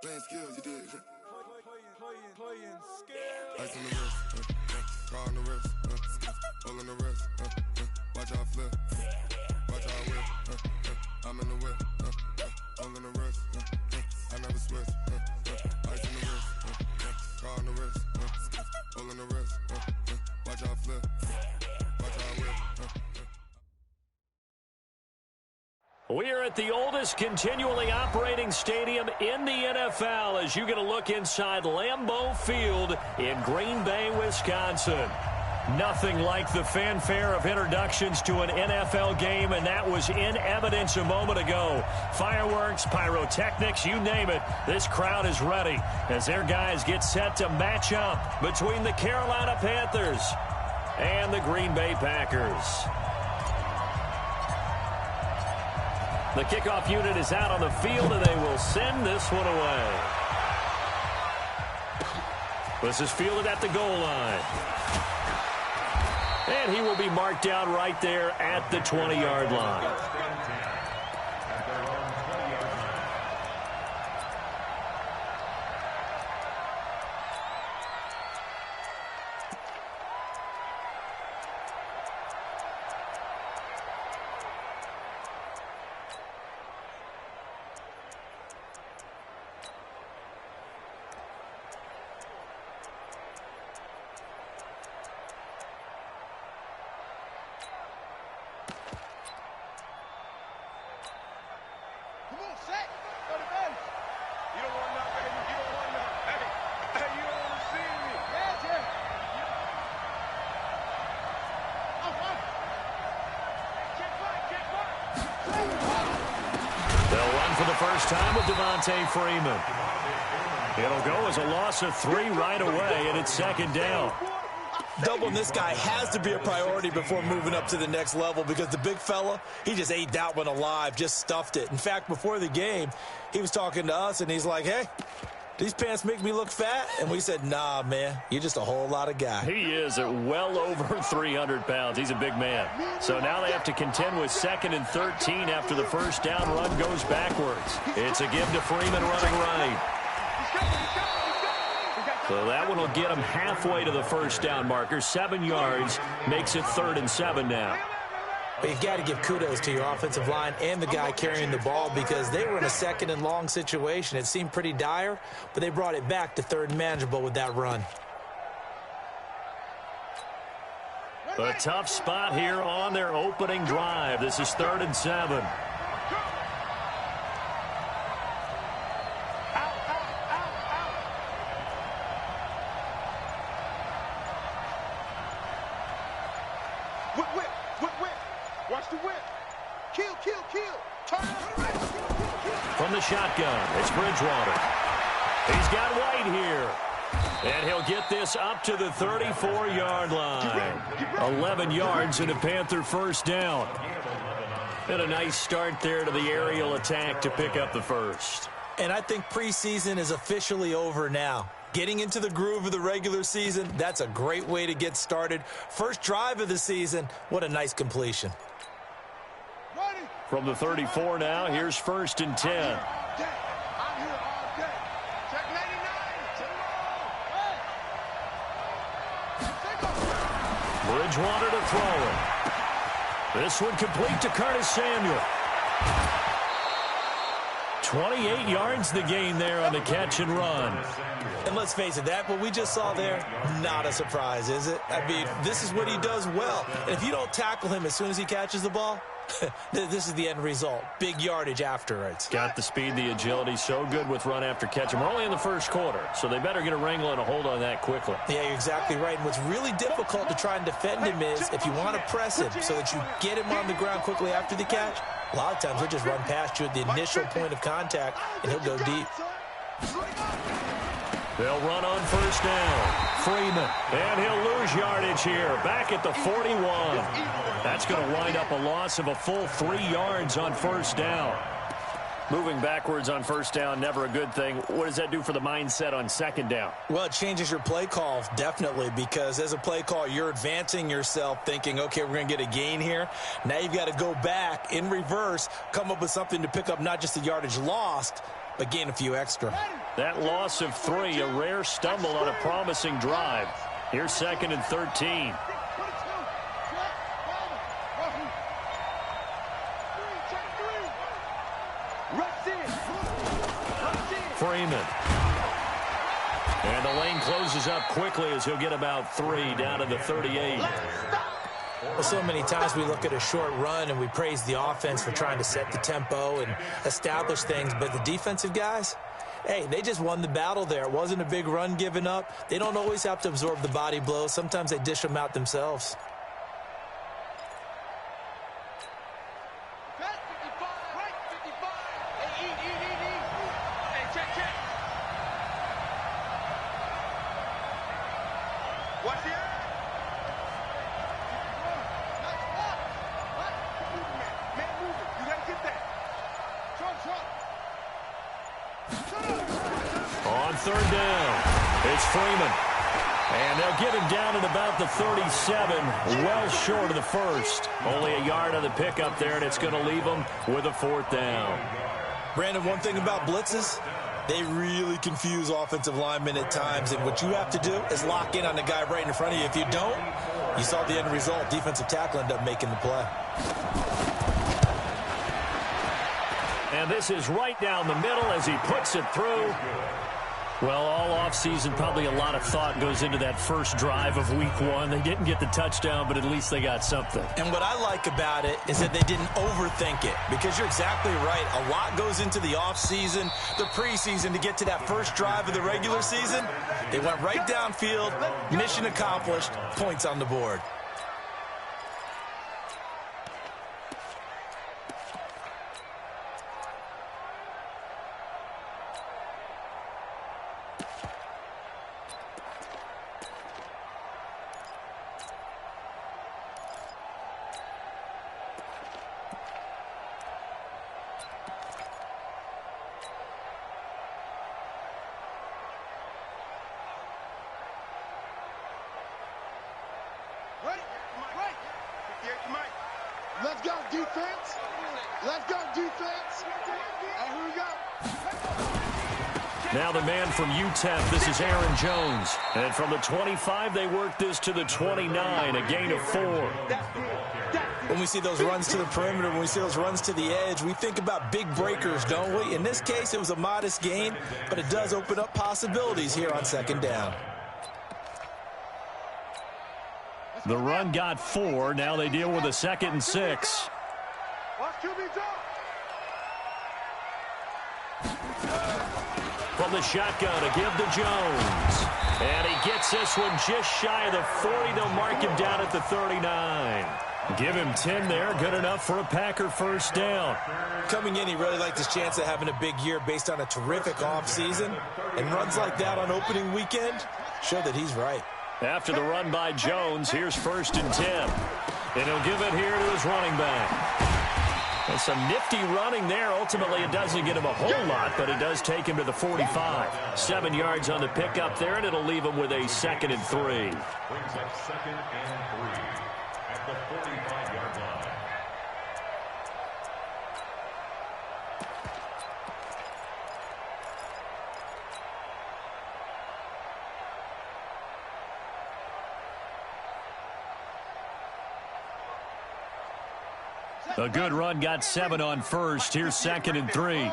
Playing skills, you did. Playing skills. Ice on the wrist, car on the wrist, all on the wrist, watch out flip, watch out whip, I'm in the whip, all on the wrist, I never switch, ice on the wrist, car on the wrist, all on the wrist, watch out flip, watch out whip. We're at the oldest continually operating stadium in the NFL as you get a look inside Lambeau Field in Green Bay, Wisconsin. Nothing like the fanfare of introductions to an NFL game, and that was in evidence a moment ago. Fireworks, pyrotechnics, you name it. This crowd is ready as their guys get set to match up between the Carolina Panthers and the Green Bay Packers. The kickoff unit is out on the field, and they will send this one away. This is fielded at the goal line. And he will be marked down right there at the 20-yard line. Freeman. It'll go as a loss of 3 right away, and it's second down. Doubling this guy has to be a priority before moving up to the next level because the big fella, he just ate that one alive, just stuffed it. In fact, before the game, he was talking to us, and he's like, hey, these pants make me look fat? And we said, nah, man, you're just a whole lot of guy. He is at well over 300 pounds. He's a big man. So now they have to contend with 2nd and 13 after the first down run goes backwards. It's a give to Freeman running right. So that one will get him halfway to the first down marker. 7 yards makes it 3rd and 7 now. But you've got to give kudos to your offensive line and the guy carrying the ball because they were in a 2nd and long situation. It seemed pretty dire, but they brought it back to 3rd and manageable with that run. A tough spot here on their opening drive. This is 3rd and 7. From the shotgun, it's Bridgewater. He's got White here. And he'll get this up to the 34-yard line. 11 yards and a Panther first down. And a nice start there to the aerial attack to pick up the first. And I think preseason is officially over now. Getting into the groove of the regular season, that's a great way to get started. First drive of the season, what a nice completion. From the 34 now, here's 1st and 10. Bridgewater to throw it. This one complete to Curtis Samuel. 28 yards the gain there on the catch and run. And let's face it, that what we just saw there, not a surprise, is it? I mean, this is what he does well. And if you don't tackle him as soon as he catches the ball, this is the end result. Big yardage afterwards. Got the speed, the agility, so good with run after catch. And we're only in the first quarter, so they better get a wrangle and a hold on that quickly. Yeah, you're exactly right. And what's really difficult to try and defend him is if you want to press him so that you get him on the ground quickly after the catch, a lot of times he'll just run past you at the initial point of contact, and he'll go deep. They'll run on first down. Freeman. And he'll lose yardage here. Back at the 41. That's going to wind up a loss of a full 3 yards on first down. Moving backwards on first down, never a good thing. What does that do for the mindset on second down? Well, it changes your play call, definitely, because as a play call, you're advancing yourself thinking, okay, we're going to get a gain here. Now you've got to go back in reverse, come up with something to pick up not just the yardage lost, but gain a few extra. That loss of 3, a rare stumble on a promising drive. Here's 2nd and 13. Freeman. And the lane closes up quickly as he'll get about 3 down to the 38. Well, so many times we look at a short run and we praise the offense for trying to set the tempo and establish things, but the defensive guys, hey, they just won the battle there. It wasn't a big run given up. They don't always have to absorb the body blows. Sometimes they dish them out themselves. On 3rd down, it's Freeman. And they'll get him down at about the 37, well short of the first. Only a yard on the pickup there, and it's going to leave him with a 4th down. Brandon, one thing about blitzes, they really confuse offensive linemen at times, and what you have to do is lock in on the guy right in front of you. If you don't, you saw the end result. Defensive tackle ended up making the play. And this is right down the middle as he puts it through. Well, all offseason, probably a lot of thought goes into that first drive of week 1. They didn't get the touchdown, but at least they got something. And what I like about it is that they didn't overthink it, because you're exactly right. A lot goes into the offseason, the preseason to get to that first drive of the regular season. They went right downfield, mission accomplished, points on the board. Let's go, defense. Let's go, defense. And here we go. Now the man from UTEP, this is Aaron Jones. And from the 25, they work this to the 29, a gain of 4. When we see those runs to the perimeter, when we see those runs to the edge, we think about big breakers, don't we? In this case, it was a modest gain, but it does open up possibilities here on 2nd down. The run got 4. Now they deal with a 2nd and 6. From the shotgun, a give to Jones. And he gets this one just shy of the 40. They'll mark him down at the 39. Give him 10 there. Good enough for a Packer 1st down. Coming in, he really liked his chance of having a big year based on a terrific offseason. And runs like that on opening weekend show that he's right. After the run by Jones, here's 1st and 10. And he'll give it here to his running back. And some nifty running there. Ultimately, it doesn't get him a whole lot, but it does take him to the 45. 7 yards on the pickup there, and it'll leave him with a 2nd and 3. Brings up 2nd and 3 at the 45-yard line. A good run, got 7 on 1st. Here's 2nd and 3.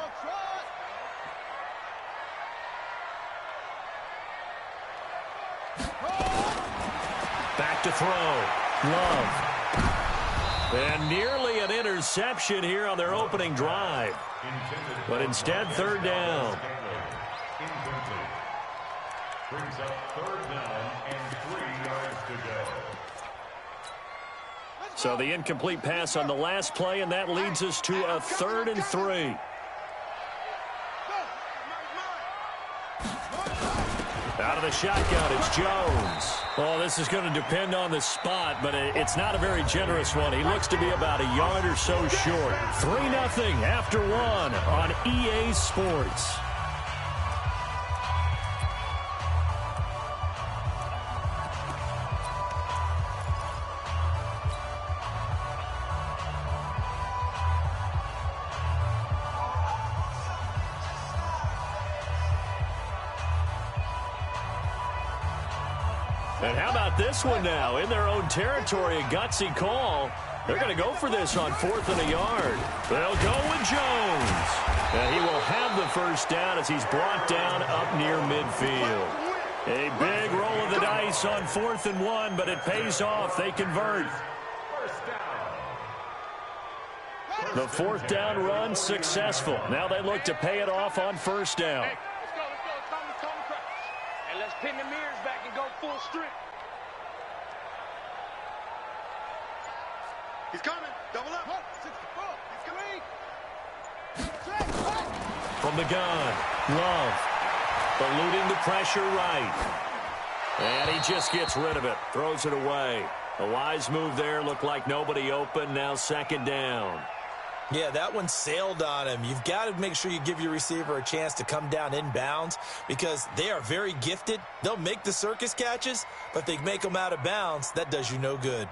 Back to throw. Love. And nearly an interception here on their opening drive. But instead, 3rd down. Brings up 3rd down and 3 yards to go. So the incomplete pass on the last play, and that leads us to a 3rd and 3. Out of the shotgun, it's Jones. Well, this is going to depend on the spot, but it's not a very generous one. He looks to be about a yard or so short. 3-0 after 1 on EA Sports. And how about this one now? In their own territory, a gutsy call. They're going to go for this on 4th and a yard. They'll go with Jones. And he will have the first down as he's brought down up near midfield. A big roll of the dice on 4th and 1, but it pays off. They convert. The 4th down run successful. Now they look to pay it off on 1st down. Hey, let's go. It's calm crash. And let's pin the mirrors back and go full strip. He's coming. Double up. 64. He's coming. From the gun, Love. Eluding the pressure right. And he just gets rid of it. Throws it away. A wise move there. Looked like nobody open. Now 2nd down. Yeah, that one sailed on him. You've got to make sure you give your receiver a chance to come down inbounds because they are very gifted. They'll make the circus catches, but they make them out of bounds. That does you no good.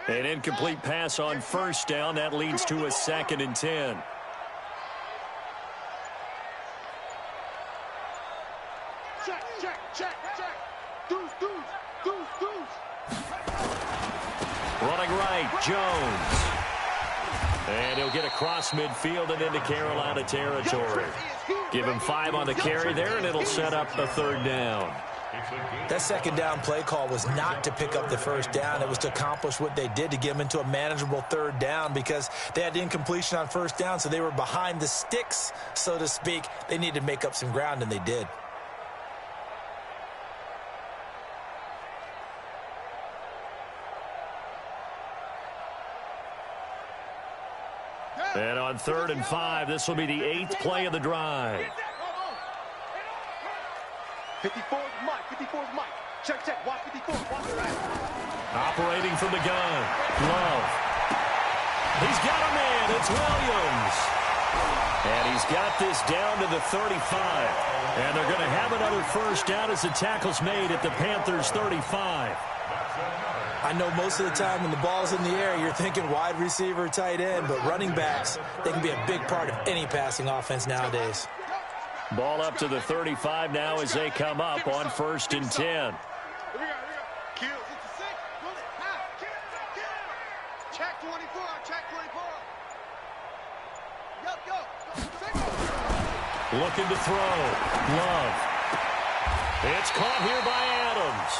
An incomplete pass on 1st down. That leads to a 2nd and 10. Check. Deuce. Running right, Jones. And he'll get across midfield and into Carolina territory. Give him 5 on the carry there, and it'll set up a 3rd down. That 2nd down play call was not to pick up the 1st down. It was to accomplish what they did to get them into a manageable 3rd down because they had incompletion on 1st down, so they were behind the sticks, so to speak. They needed to make up some ground, and they did. And on 3rd and 5, this will be the 8th play of the drive. 54's Mike. Check. Watch 54. Watch the right. Operating from the gun. Love. He's got a man. It's Williams. And he's got this down to the 35. And they're going to have another 1st down as the tackle's made at the Panthers' 35. I know most of the time when the ball's in the air, you're thinking wide receiver, tight end, but running backs, they can be a big part of any passing offense nowadays. Ball up to the 35 now as they come up on 1st and 10. Here we go. Kills. Check 24. Go. Looking to throw. Love. It's caught here by Adams.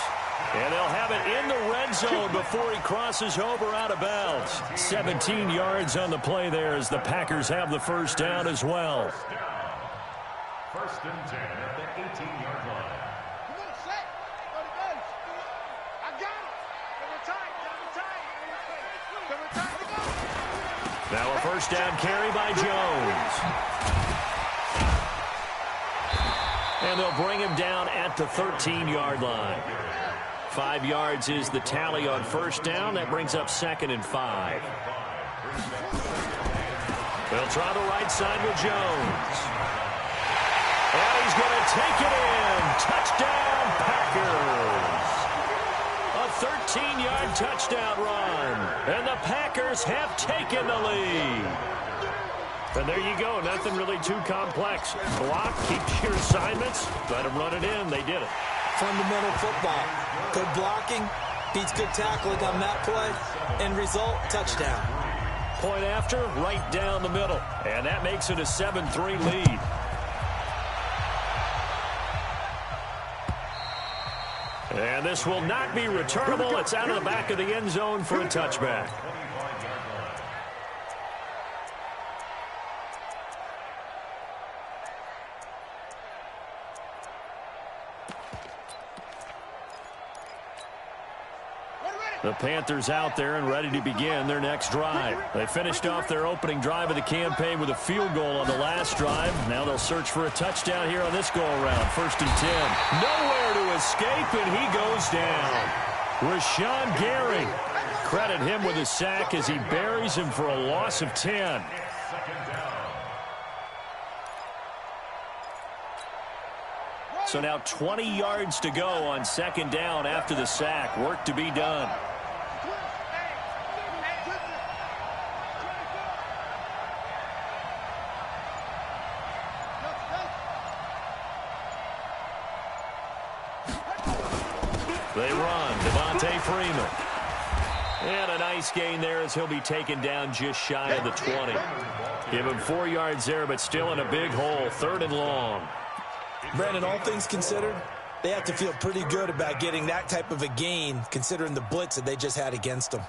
And they'll have it in the red zone before he crosses over out of bounds. 17 yards on the play there as the Packers have the 1st down as well. 1st and 10 at the 18-yard line. Come on, set. I got it. Now a 1st down carry by Jones. And they'll bring him down at the 13-yard line. 5 yards is the tally on 1st down. That brings up 2nd and 5. They'll try the right side with Jones. And he's going to take it in. Touchdown, Packers. A 13-yard touchdown run. And the Packers have taken the lead. And there you go. Nothing really too complex. Block, keep your assignments, let them run it in. They did it. Fundamental football. Good blocking beats good tackling on that play. End result, touchdown. Point after, right down the middle. And that makes it a 7-3 lead. And this will not be returnable. It's out of the back of the end zone for a touchback. The Panthers out there and ready to begin their next drive. They finished off their opening drive of the campaign with a field goal on the last drive. Now they'll search for a touchdown here on this go-around. 1st and 10. Nowhere to escape, and he goes down. Rashawn Gary. Credit him with a sack as he buries him for a loss of 10. So now 20 yards to go on 2nd down after the sack. Work to be done. They run. Devontae Freeman. And a nice gain there as he'll be taken down just shy of the 20. Give him 4 yards there, but still in a big hole. 3rd and long. Brandon, all things considered, they have to feel pretty good about getting that type of a gain, considering the blitz that they just had against them.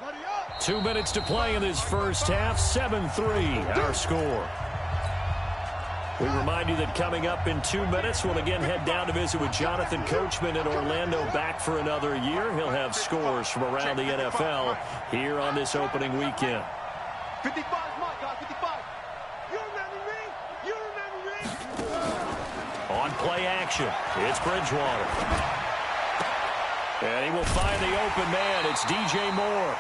Up. 2 minutes to play in this first half. 7-3, our score. We remind you that coming up in 2 minutes, we'll again head down to visit with Jonathan Coachman in Orlando, back for another year. He'll have scores from around the NFL here on this opening weekend. 55 is my guy, 55. You remember me? You remember me? On play action, it's Bridgewater. And he will find the open man. It's DJ Moore.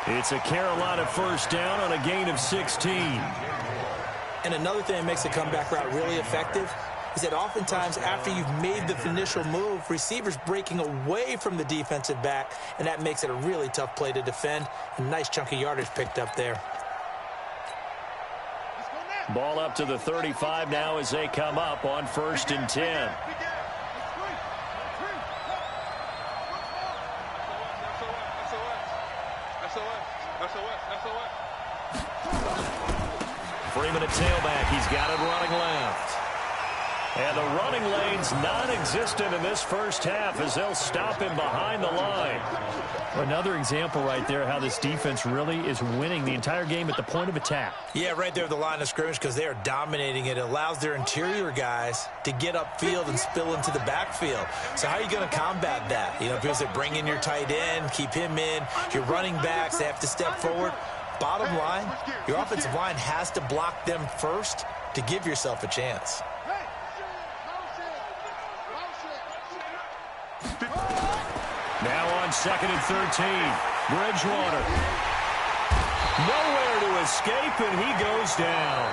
It's a Carolina first down on a gain of 16. And another thing that makes the comeback route really effective is that oftentimes after you've made the initial move, receivers breaking away from the defensive back, and that makes it a really tough play to defend. A nice chunk of yardage picked up there. Ball up to the 35 now as they come up on 1st and 10. Freeman at tailback. He's got it running left. And the running lane's non-existent in this first half as they'll stop him behind the line. Another example right there how this defense really is winning the entire game at the point of attack. Yeah, right there at the line of scrimmage because they are dominating it. It allows their interior guys to get upfield and spill into the backfield. So how are you going to combat that? You know, because they bring in your tight end, keep him in. Your running backs, they have to step forward. Bottom line, your offensive line has to block them first to give yourself a chance. Now on 2nd and 13, Bridgewater. Nowhere to escape, and he goes down.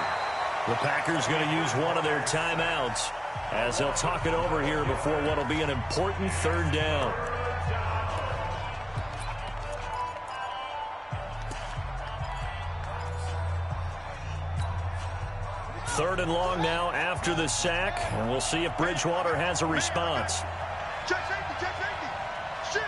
The Packers going to use one of their timeouts as they'll talk it over here before what will be an important 3rd down. 3rd and long now after the sack, and we'll see if Bridgewater has a response. Check safety, check safety. Check.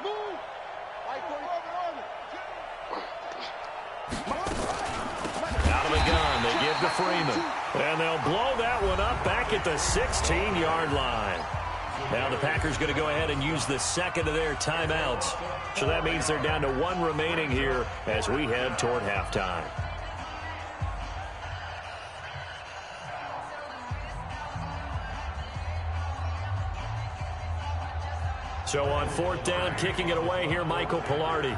Move. Out of the gun, they give to Freeman. And they'll blow that one up back at the 16-yard line. Now the Packers going to go ahead and use the 2nd of their timeouts. So that means they're down to 1 remaining here as we head toward halftime. So on 4th down, kicking it away here, Michael Pilardi.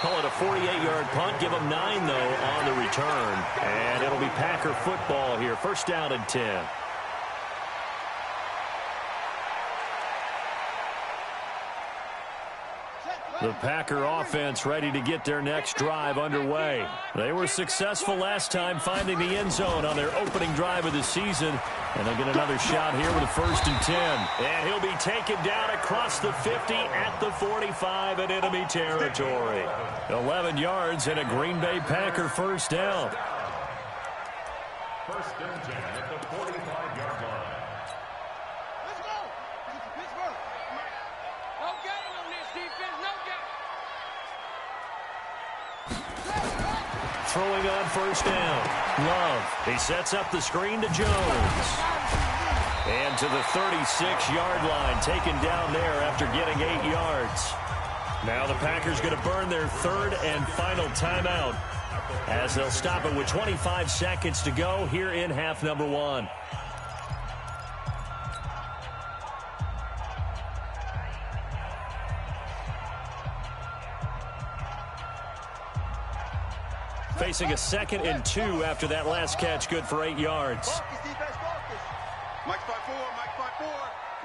Call it a 48-yard punt. Give them 9, though, on the return. And it'll be Packer football here. 1st down and 10. The Packer offense ready to get their next drive underway. They were successful last time finding the end zone on their opening drive of the season. And they'll get another shot here with a 1st and 10. And he'll be taken down across the 50 at the 45 in enemy territory. 11 yards and a Green Bay Packer 1st down. 1st and 10 at the 45-yard line. Let's go. Pittsburgh. No game on this defense. No game. Throwing on 1st down. Love. He sets up the screen to Jones. And to the 36-yard line, taken down there after getting 8 yards. Now the Packers going to burn their 3rd and final timeout as they'll stop it with 25 seconds to go here in half number 1. facing a 2nd and 2 after that last catch, good for 8 yards. Mike's 5-4, Mike's 5-4,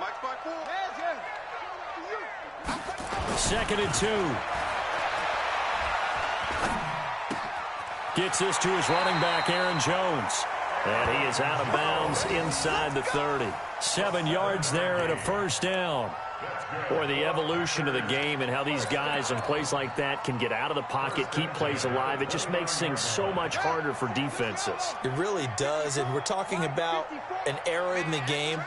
Mike's 5-4. 2nd and 2. Gets this to his running back, Aaron Jones. And he is out of bounds inside the 30. 7 yards there and a first down. Boy, the evolution of the game and how these guys in plays like that can get out of the pocket, keep plays alive, it just makes things so much harder for defenses. It really does, and we're talking about an era in the game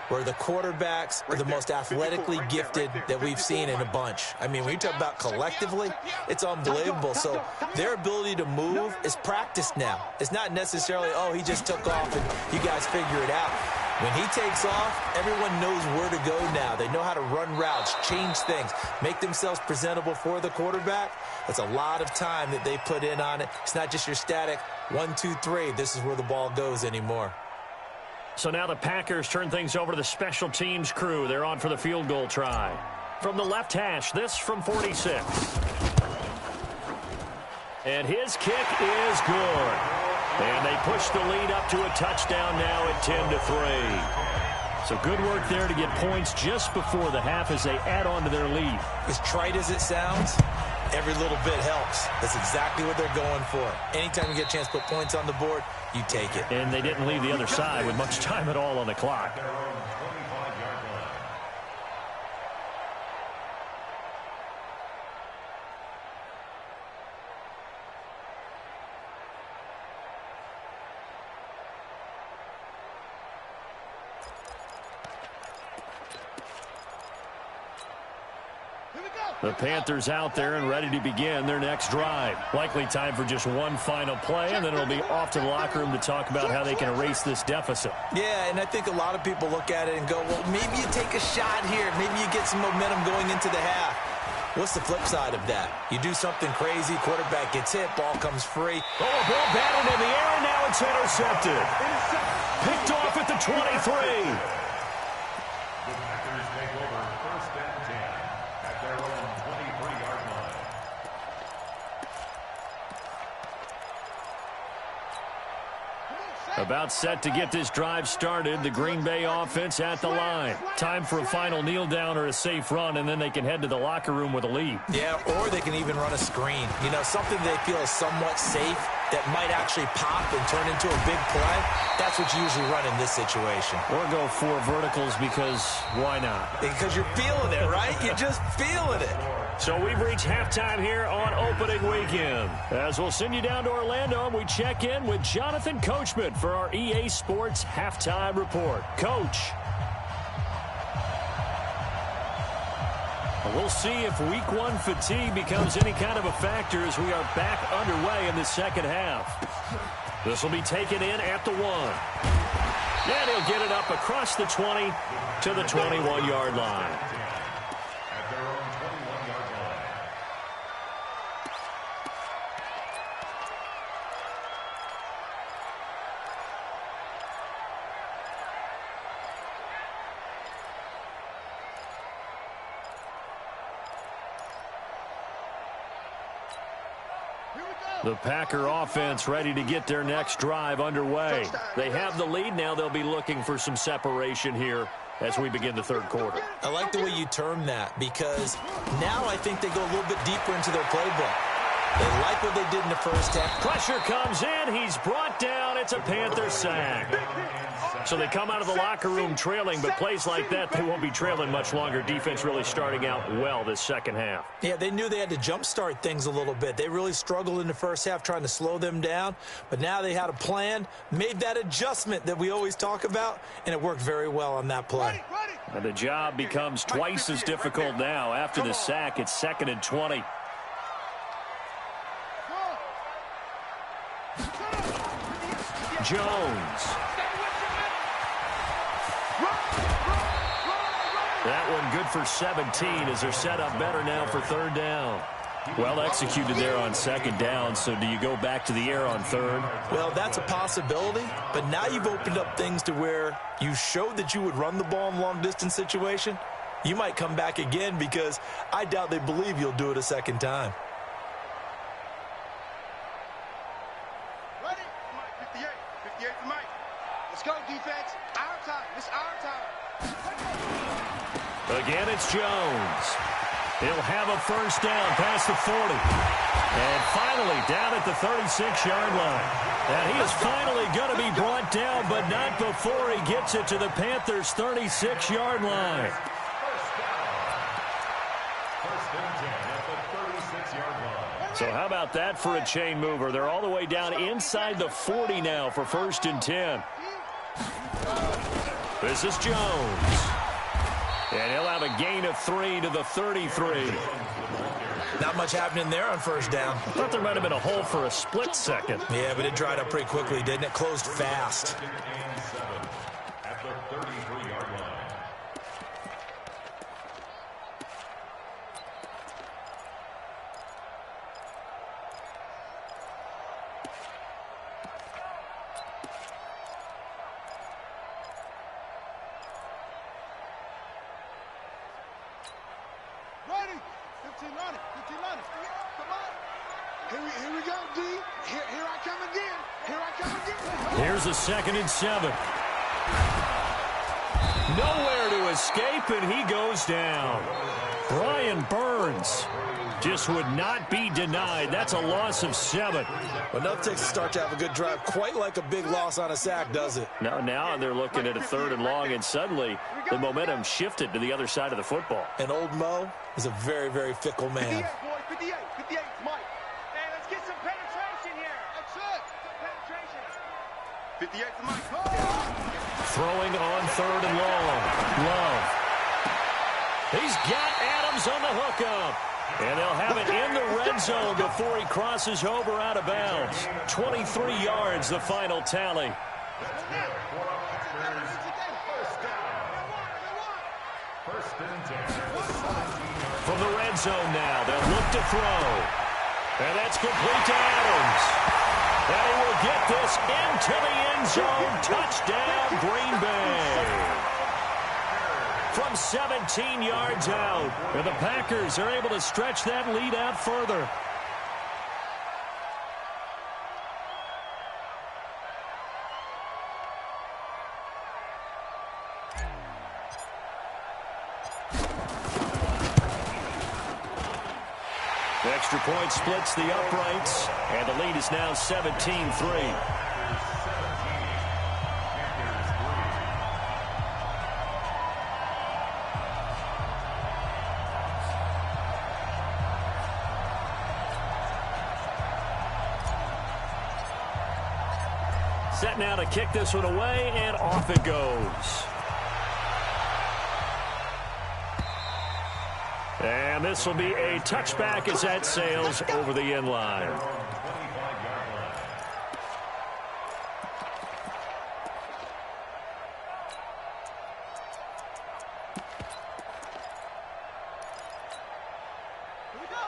where the quarterbacks are the most athletically gifted that we've seen in a bunch. I mean, when you talk about collectively, it's unbelievable. So their ability to move is practiced now. It's not necessarily, oh, he just took off and you guys figure it out. When he takes off, everyone knows where to go now. They know how to run routes, change things, make themselves presentable for the quarterback. That's a lot of time that they put in on it. It's not just your static 1, 2, 3. This is where the ball goes anymore. So now the Packers turn things over to the special teams crew. They're on for the field goal try. From the left hash, this from 46. And his kick is good. And they push the lead up to a touchdown now at 10-3. So good work there to get points just before the half as they add on to their lead. As trite as it sounds, every little bit helps. That's exactly what they're going for. Anytime you get a chance to put points on the board, you take it. And they didn't leave the other side with much time at all on the clock. The Panthers out there and ready to begin their next drive. Likely time for just one final play, and then it'll be off to the locker room to talk about how they can erase this deficit. Yeah, and I think a lot of people look at it and go, well, maybe you take a shot here. Maybe you get some momentum going into the half. What's the flip side of that? You do something crazy, quarterback gets hit, ball comes free. Oh, a ball batted in the air, and now it's intercepted. Picked off at the 23. About set to get this drive started. The Green Bay offense at the line. Time for a final kneel down or a safe run, and then they can head to the locker room with a lead. Yeah, or they can even run a screen. You know, something they feel is somewhat safe that might actually pop and turn into a big play. That's what you usually run in this situation. Or go 4 verticals because why not? Because you're feeling it, right? You're just feeling it. So we've reached halftime here on opening weekend. As we'll send you down to Orlando, and we check in with Jonathan Coachman for our EA Sports Halftime Report. Coach. We'll see if week 1 fatigue becomes any kind of a factor as we are back underway in the second half. This will be taken in at the 1. And he'll get it up across the 20 to the 21-yard line. The Packer offense ready to get their next drive underway. They have the lead. Now they'll be looking for some separation here as we begin the third quarter. I like the way you term that because now I think they go a little bit deeper into their playbook. They like what they did in the first half. Pressure comes in. He's brought down. It's a Panther sack. So they come out of the locker room trailing, but plays like that, they won't be trailing much longer. Defense really starting out well this second half. Yeah, they knew they had to jumpstart things a little bit. They really struggled in the first half trying to slow them down, but now they had a plan, made that adjustment that we always talk about, and it worked very well on that play. And the job becomes twice as difficult now. After the sack, it's 2nd and 20. Jones. That one good for 17 as they're set up better now for third down. Well executed there on second down, so do you go back to the air on third? Well, that's a possibility, but now you've opened up things to where you showed that you would run the ball in a long-distance situation. You might come back again because I doubt they believe you'll do it a second time. 58. 58 to Mike. Let's go, defense. Our time. It's our time. Again, it's Jones. He'll have a first down past the 40. And finally down at the 36-yard line. And he is finally going to be brought down, but not before he gets it to the Panthers' 36-yard line. So how about that for a chain mover? They're all the way down inside the 40 now for 1st and 10. This is Jones. And he'll have a gain of 3 to the 33. Not much happening there on first down. I thought there might have been a hole for a split second. Yeah, but it dried up pretty quickly, didn't it? Closed fast. At the 33-yard line. Ready. 15 on it. 15 on it. Come on. Here we go, D. Here I come again. Here I come again. Here's a 2nd and 7. Nowhere to escape, and he goes down. Brian Burns just would not be denied. That's a loss of 7. Well, enough takes a start to have a good drive. Quite like a big loss on a sack, does it? Now they're looking at a 3rd and long, and suddenly the momentum shifted to the other side of the football. And old Mo is a very, very fickle man. 58, boys. 58. 58. Mike. Hey, let's get some penetration here. That's it. Some penetration. 58 to Mike. Throwing on 3rd and long. Love. He's got Adams on the hookup. And they'll have it in the red zone before he crosses over out of bounds. 23 yards, the final tally. From the red zone now, they'll look to throw. And that's complete to Adams. And he will get this into the end zone. Touchdown, Green Bay. From 17 yards out. And the Packers are able to stretch that lead out further. The extra point splits the uprights, and the lead is now 17-3. Set now to kick this one away, and off it goes. And this will be a touchback as that sails over the end line.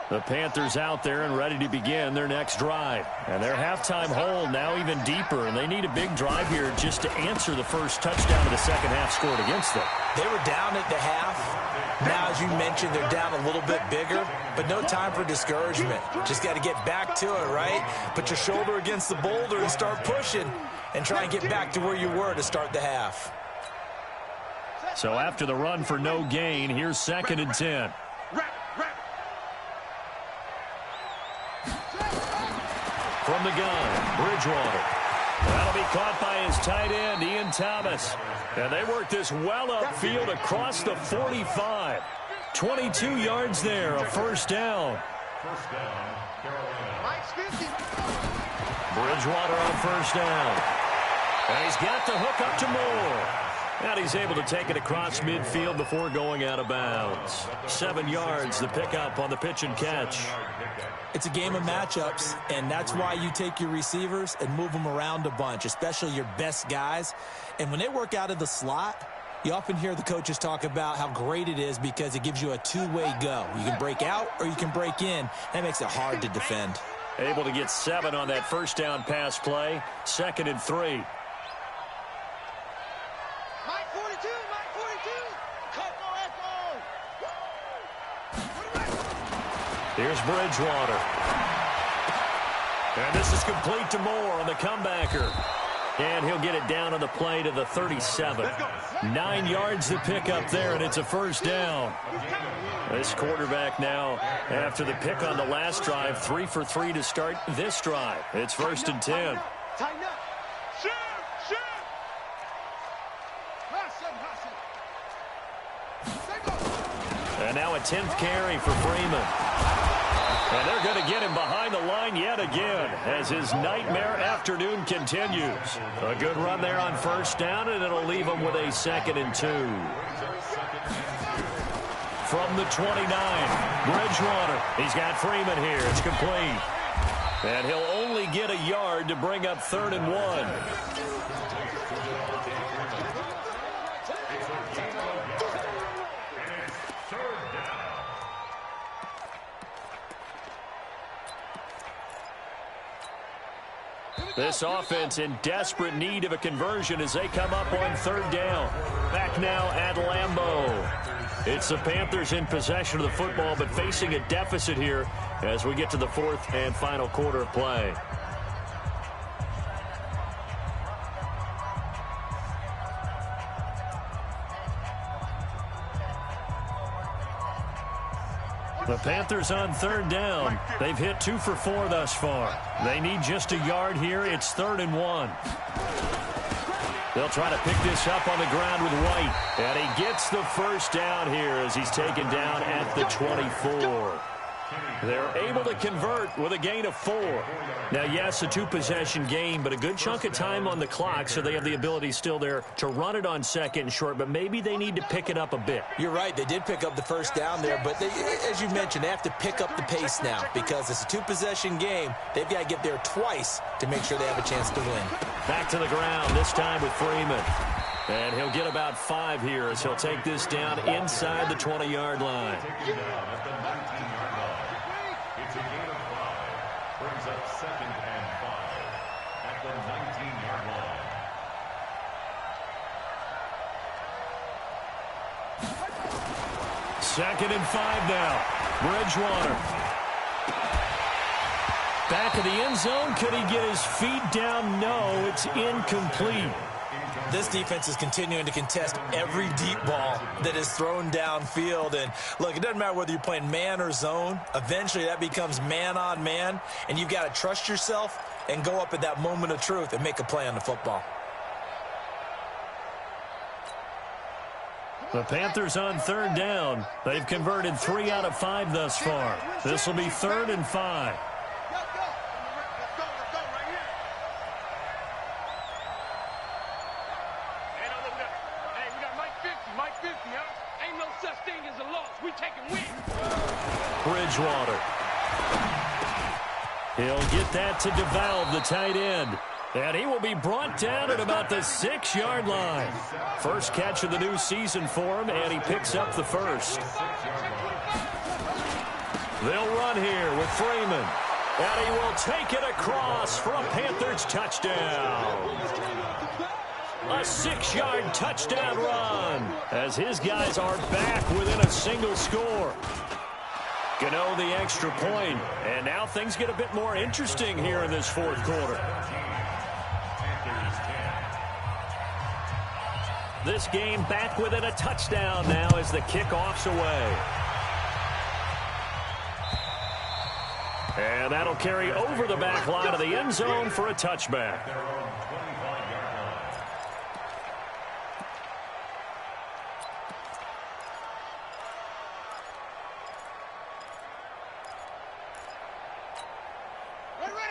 The Panthers out there and ready to begin their next drive. And their halftime hole now even deeper, and they need a big drive here just to answer the first touchdown of the second half scored against them. They were down at the half. Now, as you mentioned, they're down a little bit bigger, but no time for discouragement. Just got to get back to it, right? Put your shoulder against the boulder and start pushing and try and get back to where you were to start the half. So after the run for no gain, here's 2nd and 10. From the gun, Bridgewater. That'll be caught by his tight end, Ian Thomas. And they work this well upfield across the 45. 22 yards there, a first down. First down, Carolina. Bridgewater on first down. And he's got the hook up to Moore. And he's able to take it across midfield before going out of bounds. 7 yards, the pickup on the pitch and catch. It's a game of matchups, and that's why you take your receivers and move them around a bunch, especially your best guys. And when they work out of the slot, you often hear the coaches talk about how great it is because it gives you a two-way go. You can break out or you can break in. That makes it hard to defend. Able to get 7 on that first down pass play. 2nd and 3. Mike 42, Mike 42. Echo. Here's Bridgewater. And this is complete to Moore on the comebacker. And he'll get it down on the play to the 37. 9 yards to pick up there, and it's a first down. This quarterback now, after the pick on the last drive, 3 for 3 to start this drive. It's 1st and 10. Tighten up. Shoot! Shoot! And now a 10th carry for Freeman. And they're going to get him behind the line yet again as his nightmare afternoon continues. A good run there on first down, and it'll leave him with a 2nd and 2. From the 29, Bridgewater. He's got Freeman here. It's complete. And he'll only get a yard to bring up 3rd and 1. This offense in desperate need of a conversion as they come up on 3rd down. Back now at Lambeau. It's the Panthers in possession of the football, but facing a deficit here as we get to the 4th and final quarter of play. The Panthers on 3rd down. They've hit 2 for 4 thus far. They need just a yard here. It's 3rd and 1. They'll try to pick this up on the ground with White. And he gets the first down here as he's taken down at the 24. They're able to convert with a gain of 4. Now, yes, a 2-possession game, but a good chunk of time on the clock, so they have the ability still there to run it on 2nd and short, but maybe they need to pick it up a bit. You're right. They did pick up the first down there, but as you mentioned, they have to pick up the pace now because it's a 2-possession game. They've got to get there twice to make sure they have a chance to win. Back to the ground, this time with Freeman. And he'll get about 5 here as he'll take this down inside the 20-yard line. It's a gain of 5. Brings up 2nd and 5 at the 19-yard line. Second and 5 now. Bridgewater. Back of the end zone. Could he get his feet down? No, it's incomplete. This defense is continuing to contest every deep ball that is thrown downfield. And, look, it doesn't matter whether you're playing man or zone. Eventually that becomes man on man, and you've got to trust yourself and go up at that moment of truth and make a play on the football. The Panthers on 3rd down. They've converted 3 out of 5 thus far. This will be 3rd and 5. Bridgewater. He'll get that to DeValve, the tight end. And he will be brought down at about the 6-yard line. First catch of the new season for him, and he picks up the first. They'll run here with Freeman. And he will take it across for a Panthers touchdown. A 6-yard touchdown run as his guys are back within a single score. Gano the extra point, and now things get a bit more interesting here in this 4th quarter. This game back within a touchdown now as the kickoff's away. And that'll carry over the back line of the end zone for a touchback.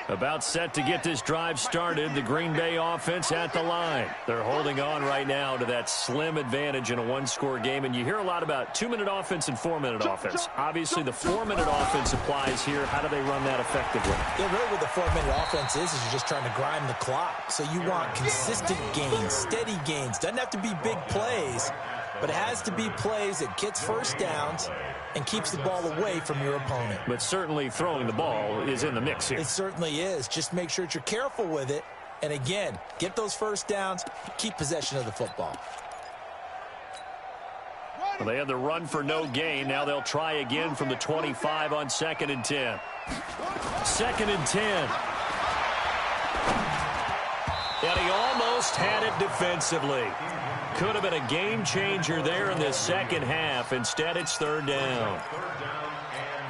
About set to get this drive started. The Green Bay offense at the line. They're holding on right now to that slim advantage in a 1-score game. And you hear a lot about 2-minute offense and 4-minute offense. Obviously, the 4-minute offense applies here. How do they run that effectively? Yeah, really what the 4-minute offense is you're just trying to grind the clock. So you want consistent gains, steady gains. Doesn't have to be big plays, but it has to be plays that gets first downs and keeps the ball away from your opponent. But certainly throwing the ball is in the mix here. It certainly is. Just make sure that you're careful with it. And again, get those first downs, keep possession of the football. Well, they had the run for no gain. Now they'll try again from the 25 on 2nd and 10. 2nd and 10. And he almost had it defensively. Could have been a game changer there in the second half. Instead, it's third down.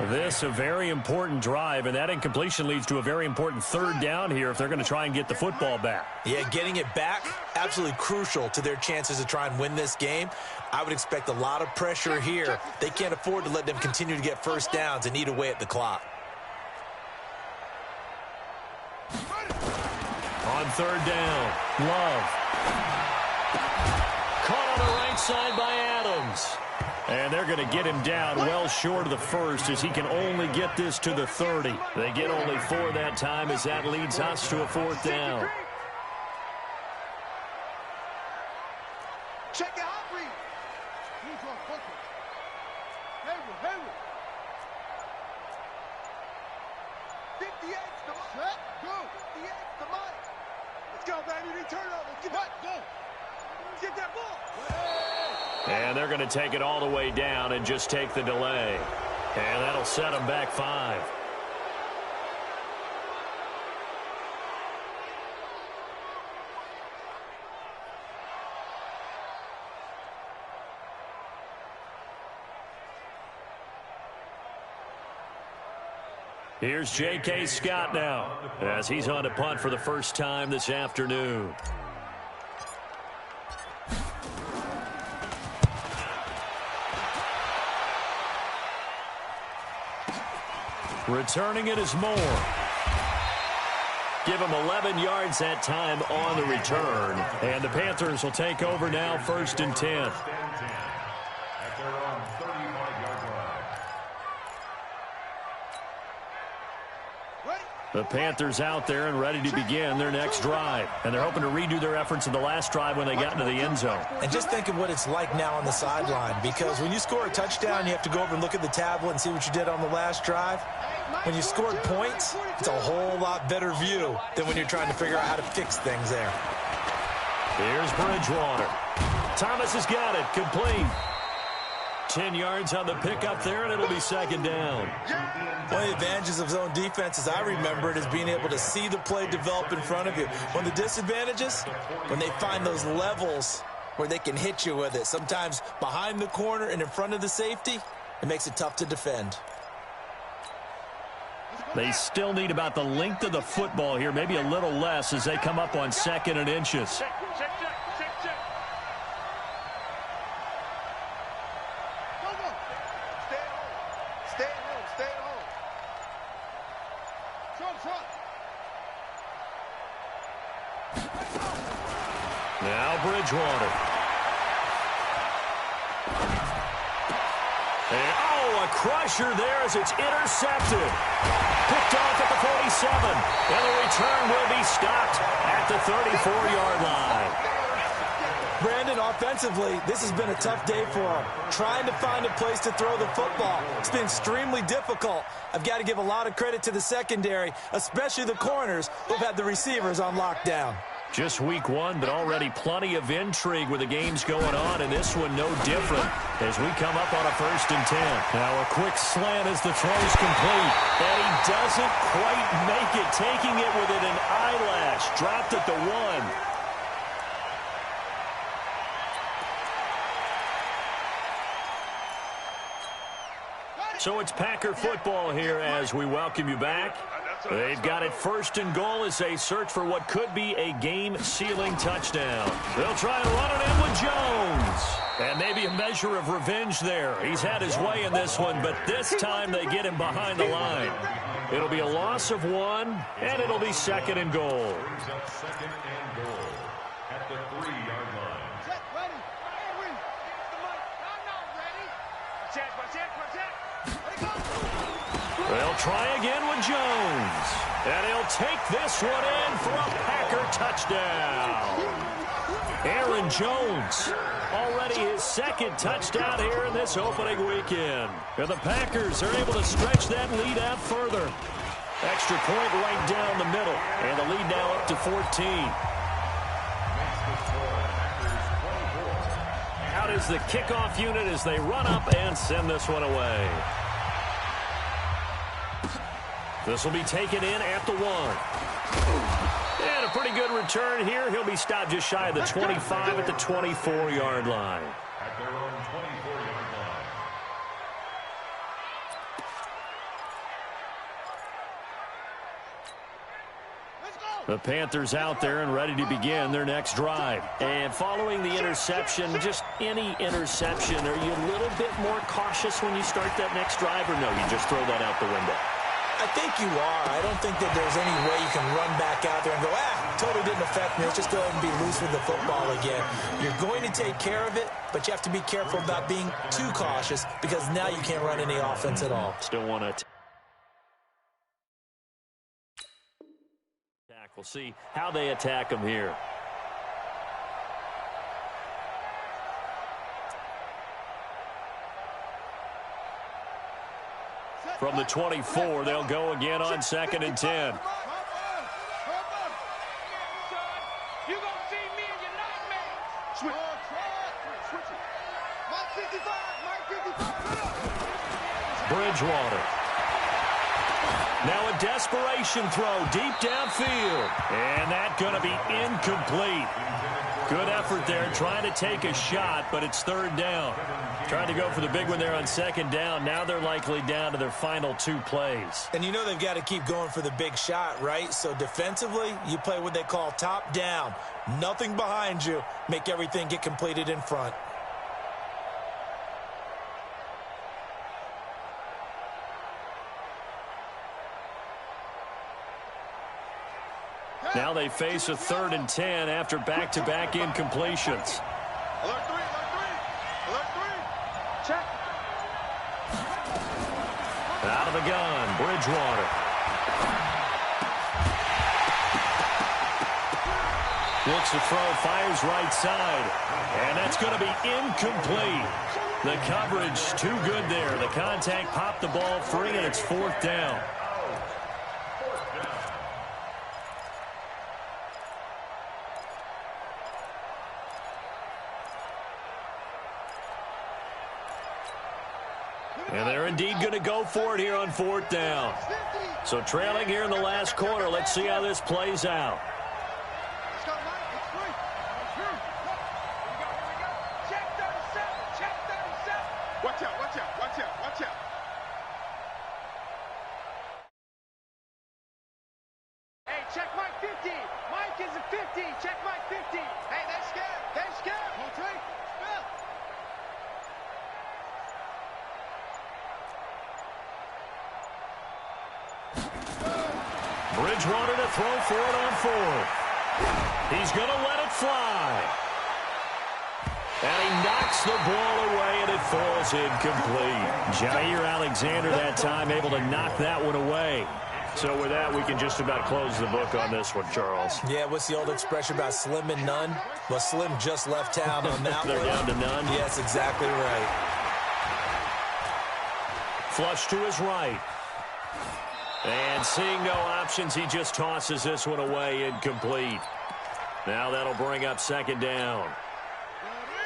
This a very important drive, and that incompletion leads to a very important third down here if they're going to try and get the football back. Yeah, getting it back, absolutely crucial to their chances to try and win this game. I would expect a lot of pressure here. They can't afford to let them continue to get first downs and eat away at the clock. On third down, Love. Caught on the right side by Adams. And they're going to get him down well short of the first as he can only get this to the 30. They get only 4 that time as that leads us to a fourth down. Check it out, read. Hayward. 58 to set, go. 58 to Mike. Let's go, baby. They turn over. Get back, go. Get that ball. And they're going to take it all the way down and just take the delay. And that'll set them back 5. Here's J.K. Scott now as he's on to punt for the first time this afternoon. Returning it is Moore. Give him 11 yards that time on the return. And the Panthers will take over now, 1st and 10. At their own 35-yard line. The Panthers out there and ready to begin their next drive. And they're hoping to redo their efforts in the last drive when they got into the end zone. And just think of what it's like now on the sideline, because when you score a touchdown, you have to go over and look at the tablet and see what you did on the last drive. When you scored points, it's a whole lot better view than when you're trying to figure out how to fix things there. Here's Bridgewater. Thomas has got it. Complete. 10 yards on the pickup there, and it'll be second down. One of the advantages of zone defense, as I remember it, is being able to see the play develop in front of you. One of the disadvantages, when they find those levels where they can hit you with it, sometimes behind the corner and in front of the safety, it makes it tough to defend. They still need about the length of the football here, maybe a little less as they come up on 2nd and inches. Check. Go. Stay at home. Front. Now Bridgewater. And, a crusher there as it's intercepted. Picked off at the 47. And the return will be stopped at the 34-yard line. Brandon, offensively, this has been a tough day for him. Trying to find a place to throw the football. It's been extremely difficult. I've got to give a lot of credit to the secondary, especially the corners who've had the receivers on lockdown. Just week 1, but already plenty of intrigue with the games going on, and this one no different as we come up on a 1st and 10. Now a quick slant as the throw's complete, and he doesn't quite make it, taking it within an eyelash. Dropped at the 1. So it's Packer football here as we welcome you back. They've got it 1st and goal as they search for what could be a game-sealing touchdown. They'll try and run it in with Jones. And maybe a measure of revenge there. He's had his way in this one, but this time they get him behind the line. It'll be a loss of 1, and it'll be 2nd and goal. Brings up 2nd and goal at the 3-yard line. Check, ready. Check. They'll try again with Jones. And he'll take this one in for a Packer touchdown. Aaron Jones, already his 2nd touchdown here in this opening weekend. And the Packers are able to stretch that lead out further. Extra point right down the middle. And the lead now up to 14. Out is the kickoff unit as they run up and send this one away. This will be taken in at the 1. And a pretty good return here. He'll be stopped just shy of the 25 at the 24-yard line. At their own 24-yard line. The Panthers out there and ready to begin their next drive. And following the interception, just any interception, are you a little bit more cautious when you start that next drive, or no, you just throw that out the window? I think you are. I don't think that there's any way you can run back out there and go, totally didn't affect me. Let's just go ahead and be loose with the football again. You're going to take care of it, but you have to be careful about being too cautious because now you can't run any offense at all. Still want to attack. We'll see how they attack them here. From the 24, they'll go again on 2nd and 10. You gonna see me in your nightmares. Switch it. Mike 55. Bridgewater. Now a desperation throw deep downfield. And that's going to be incomplete. Good effort there trying to take a shot, but it's 3rd down. Trying to go for the big one there on 2nd down. Now they're likely down to their final 2 plays. And you know they've got to keep going for the big shot, right? So defensively, you play what they call top down. Nothing behind you. Make everything get completed in front. Now they face a 3rd and 10 after back-to-back incompletions. Alert 3. Check. Out of the gun, Bridgewater. Looks to throw, fires right side. And that's going to be incomplete. The coverage too good there. The contact popped the ball free, and it's 4th down. And they're indeed going to go for it here on 4th down. So trailing here in the last quarter. Let's see how this plays out. Watch out. Hey, check Mike 50. Mike is a 50. Check Mike 50. Hey, they scared. Hold tight. Bridgewater to throw for it on 4th. He's going to let it fly. And he knocks the ball away, and it falls incomplete. Jair Alexander that time able to knock that one away. So with that, we can just about close the book on this one, Charles. Yeah, what's the old expression about slim and none? Well, Slim just left town on that They're one. down to none? Yes, exactly right. Flush to his right. And seeing no options, he just tosses this one away, incomplete. Now that'll bring up 2nd down.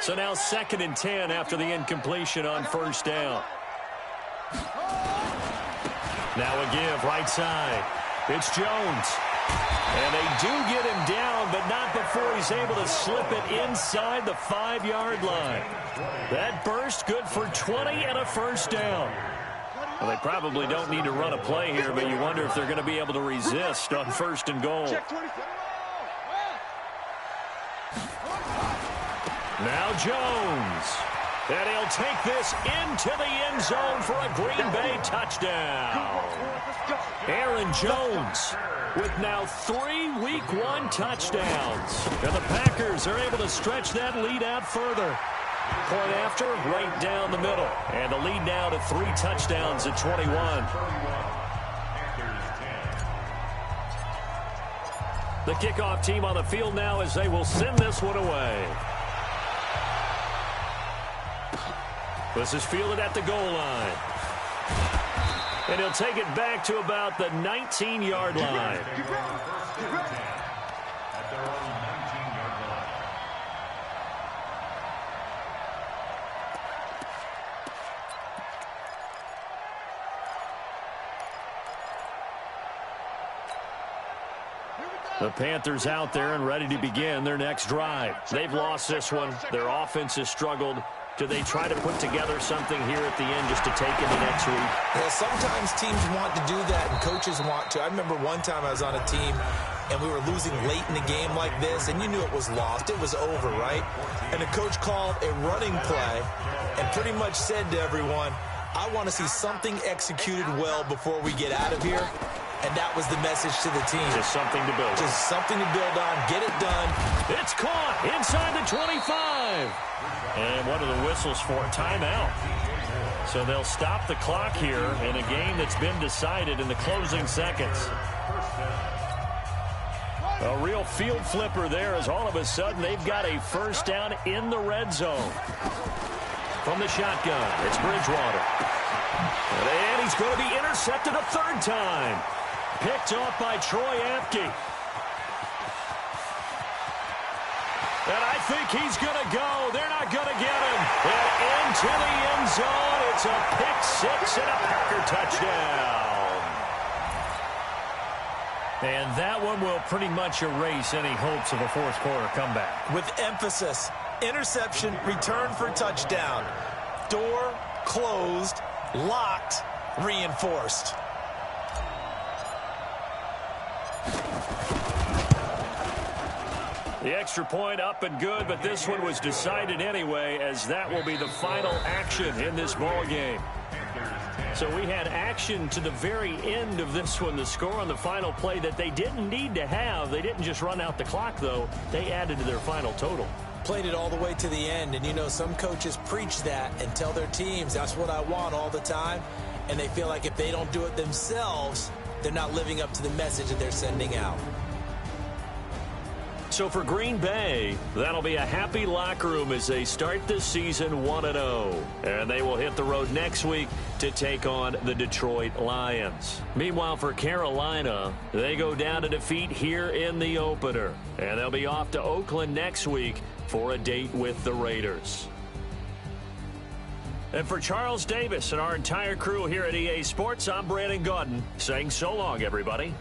So now 2nd and 10 after the incompletion on 1st down. Now a give, right side. It's Jones. And they do get him down, but not before he's able to slip it inside the 5-yard line. That burst good for 20 and a 1st down. Well, they probably don't need to run a play here, but you wonder if they're going to be able to resist on 1st and goal. Now Jones. And he'll take this into the end zone for a Green Bay touchdown. Aaron Jones with now 3 Week 1 touchdowns. And the Packers are able to stretch that lead out further. Point after, right down the middle. And the lead now to 3 touchdowns at 21. The kickoff team on the field now as they will send this one away. This is fielded at the goal line. And he'll take it back to about the 19-yard line. At their own 19-yard line. Here we go. The Panthers out there and ready to begin their next drive. They've lost this one. Their offense has struggled. Do they try to put together something here at the end just to take into next week? Yeah, sometimes teams want to do that and coaches want to. I remember one time I was on a team and we were losing late in a game like this, and you knew it was lost. It was over, right? And the coach called a running play and pretty much said to everyone, I want to see something executed well before we get out of here. And that was the message to the team. Just something to build on. Just something to build on. Get it done. It's caught inside the 25. And what are the whistles for? Timeout. So they'll stop the clock here in a game that's been decided in the closing seconds. A real field flipper there as all of a sudden they've got a first down in the red zone. From the shotgun, it's Bridgewater. And he's going to be intercepted a third time. Picked off by Troy Apke. And I think he's going to go. They're not going to get him. And into the end zone. It's a pick six and a Packer touchdown. And that one will pretty much erase any hopes of a fourth quarter comeback. With emphasis, interception, return for touchdown. Door closed, locked, reinforced. The extra point up and good, but this one was decided anyway, as that will be the final action in this ball game. So we had action to the very end of this one, the score on the final play that they didn't need to have. They didn't just run out the clock, though. They added to their final total. Played it all the way to the end, and you know some coaches preach that and tell their teams that's what I want all the time, and they feel like if they don't do it themselves, they're not living up to the message that they're sending out. So for Green Bay, that'll be a happy locker room as they start this season 1-0. And they will hit the road next week to take on the Detroit Lions. Meanwhile, for Carolina, they go down to defeat here in the opener. And they'll be off to Oakland next week for a date with the Raiders. And for Charles Davis and our entire crew here at EA Sports, I'm Brandon Gaudin saying so long, everybody.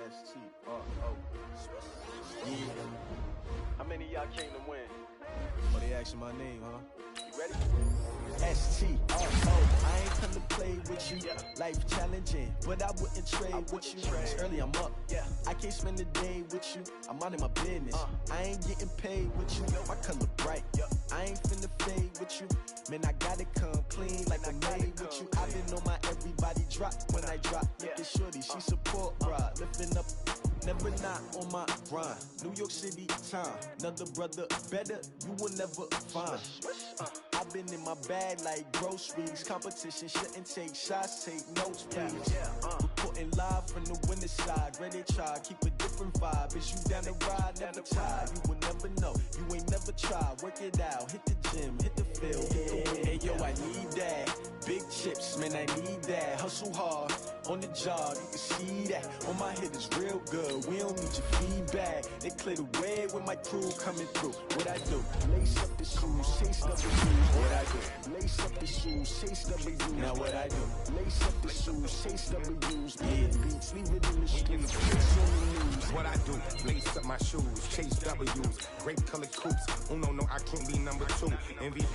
SCAG1021's. Yeah. How many of y'all came to win? Oh, they asking my name, huh? You ready? STRO, I ain't come to play with you. Life challenging, but I wouldn't trade with you. It's early, I'm up. I can't spend the day with you. I'm minding my business. I ain't getting paid with you. My color bright. I ain't finna fade with you. Man, I gotta come clean like I'm made with you. I've been on my everybody drop when I drop. Look at shorty, she support ride. Lifting up, never not on my grind. New York City time, another brother better, you will never find. I've been in my bag like groceries. Competition shouldn't take shots, take notes, please. Reporting live from the winter side. Ready to try, keep a different vibe. Is you down the ride, never tired. You will never know, you ain't never tried. Work it out, hit the gym, hit the field, hit the wind. Hey yo, I need that. Big chips, man, I need that. Hustle hard, on the job, you can see that. On my head is real good, we don't need your feedback. They clear the way with my crew coming through. What I do? Lace up the shoes, chase up the shoes. What I do? Lace up the shoes, chase up the shoes. Now what I do? Lace up the shoes, chase up the shoes. Yeah, beats, leave it in the streets. What I do? Lace up my shoes, chase W's. Grape colored coops. Oh no, I can't be number 2. MVP.